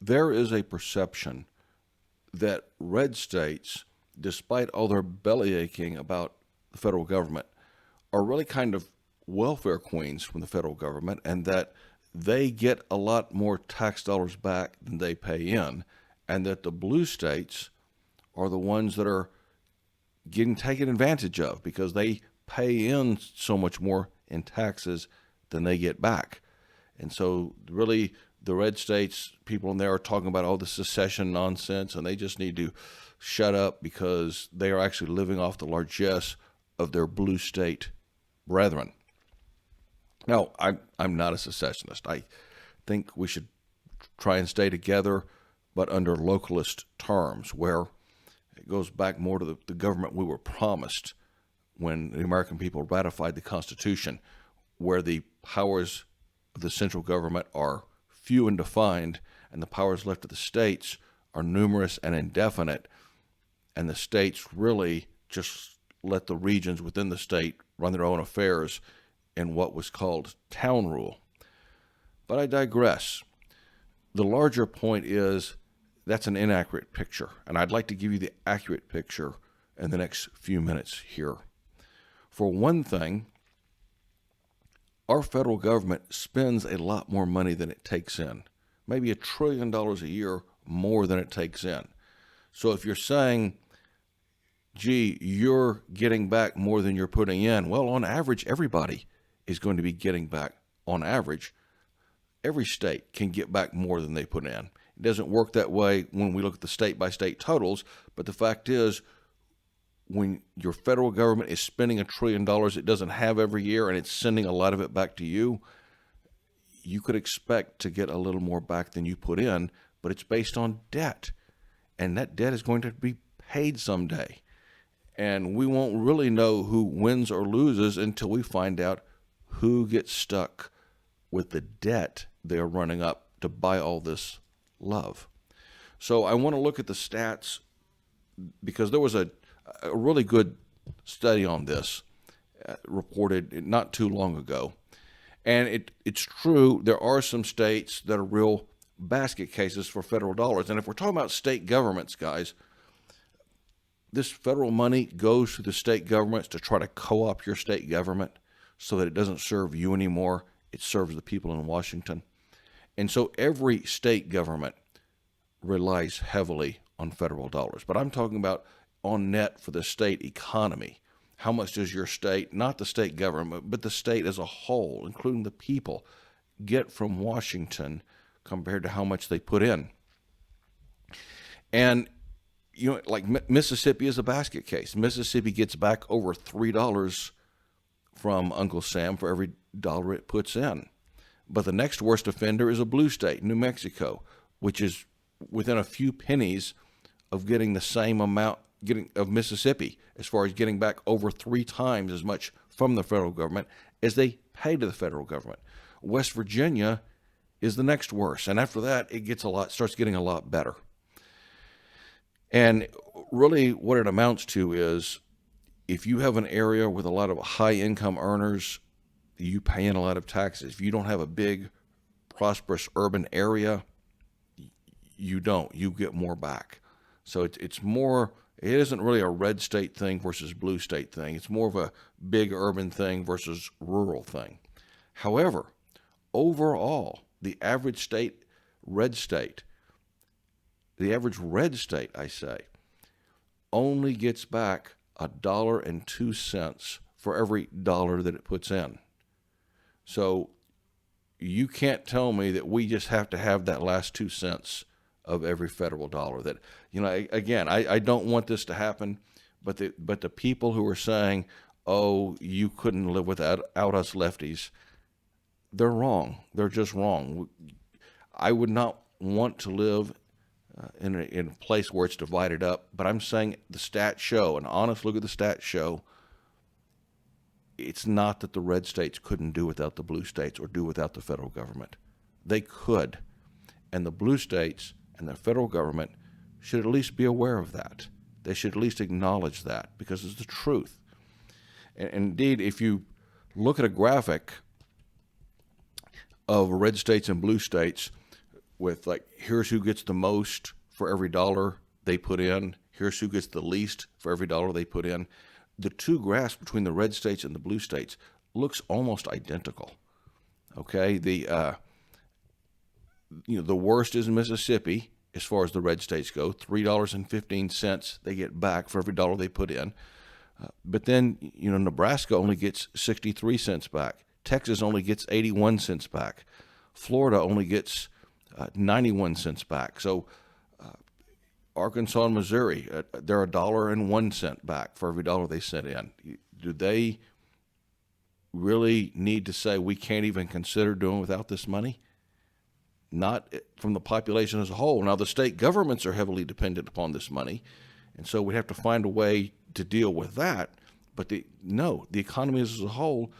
there is a perception that red states, despite all their belly aching about the federal government, are really kind of welfare queens from the federal government, and that they get a lot more tax dollars back than they pay in, and that the blue states are the ones that are getting taken advantage of because they pay in so much more in taxes than they get back. And so really the red states, people in there are talking about all the secession nonsense, and they just need to shut up because they are actually living off the largesse of their blue state brethren. Now, I'm not a secessionist. I think we should try and stay together, but under localist terms, where it goes back more to the government we were promised when the American people ratified the Constitution, where the powers of the central government are few and defined, and the powers left to the states are numerous and indefinite, and the states really just let the regions within the state run their own affairs in what was called town rule. But I digress. The larger point is that's an inaccurate picture, and I'd like to give you the accurate picture in the next few minutes here. For one thing, our federal government spends a lot more money than it takes in, maybe $1 trillion a year more than it takes in. So if you're saying, gee, you're getting back more than you're putting in, well, on average, everybody is going to be getting back, on average. Every state can get back more than they put in. It doesn't work that way when we look at the state-by-state totals, but the fact is, when your federal government is spending $1 trillion it doesn't have every year and it's sending a lot of it back to you, you could expect to get a little more back than you put in, but it's based on debt. And that debt is going to be paid someday. And we won't really know who wins or loses until we find out who gets stuck with the debt they're running up to buy all this love. So I want to look at the stats because there was a really good study on this reported not too long ago. And it's true, there are some states that are real basket cases for federal dollars. And if we're talking about state governments, guys, this federal money goes to the state governments to try to co-opt your state government so that it doesn't serve you anymore. It serves the people in Washington. And so every state government relies heavily on federal dollars. But I'm talking about on net for the state economy. How much does your state, not the state government, but the state as a whole, including the people, get from Washington compared to how much they put in? And, you know, like Mississippi is a basket case. Mississippi gets back over $3 from Uncle Sam for every dollar it puts in. But the next worst offender is a blue state, New Mexico, which is within a few pennies of getting the same amount of Mississippi, as far as getting back over 3 times as much from the federal government as they pay to the federal government. West Virginia is the next worst, and after that it starts getting a lot better. And really what it amounts to is, if you have an area with a lot of high income earners, you pay in a lot of taxes. If you don't have a big prosperous urban area, you don't. You get more back. So it's more, it isn't really a red state thing versus blue state thing. It's more of a big urban thing versus rural thing. However, overall, the average red state, I say, only gets back $1.02 for every dollar that it puts in. So you can't tell me that we just have to have that last 2 cents of every federal dollar. That, you know, again, I don't want this to happen, but the people who are saying, oh, you couldn't live without us lefties, they're wrong. They're just wrong. I would not want to live in a place where it's divided up, but I'm saying the stats show, an honest look at the stats show, it's not that the red states couldn't do without the blue states or do without the federal government. They could. And the blue states and the federal government should at least be aware of that. They should at least acknowledge that, because it's the truth. And indeed, if you look at a graphic of red states and blue states, with like, here's who gets the most for every dollar they put in, here's who gets the least for every dollar they put in. The two graphs between the red states and the blue states looks almost identical. Okay, the worst is Mississippi as far as the red states go. $3.15 they get back for every dollar they put in. But then, Nebraska only gets 63 cents back. Texas only gets 81 cents back. Florida only gets 91 cents back. So Arkansas and Missouri, they're $1.01 back for every dollar they sent in. Do they really need to say we can't even consider doing without this money? Not from the population as a whole. Now, the state governments are heavily dependent upon this money, and so we have to find a way to deal with that. But the economy as a whole,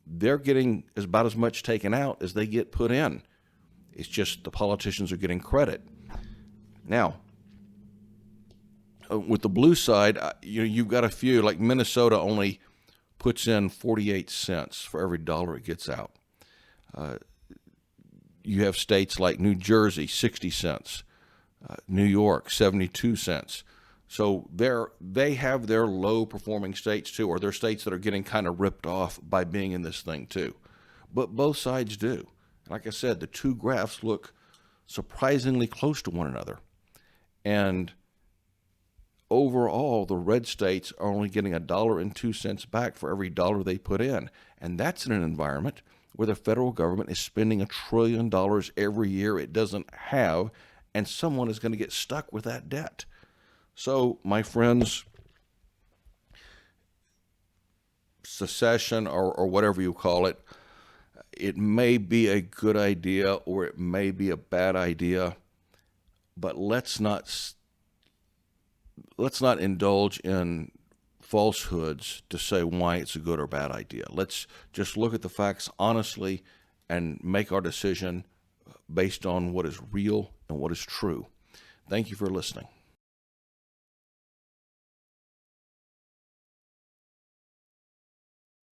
they're getting about as much taken out as they get put in. It's just the politicians are getting credit. Now, with the blue side, you've got a few, like Minnesota only puts in 48 cents for every dollar it gets out. You have states like New Jersey, 60 cents, New York, 72 cents. So they have their low-performing states too, or they're states that are getting kind of ripped off by being in this thing too. But both sides do. Like I said, the two graphs look surprisingly close to one another. And overall, the red states are only getting $1.02 back for every dollar they put in. And that's in an environment where the federal government is spending $1 trillion every year it doesn't have, and someone is going to get stuck with that debt. So, my friends, secession or whatever you call it, it may be a good idea or it may be a bad idea, but let's not indulge in falsehoods to say why it's a good or bad idea. Let's just look at the facts honestly and make our decision based on what is real and what is true. Thank you for listening.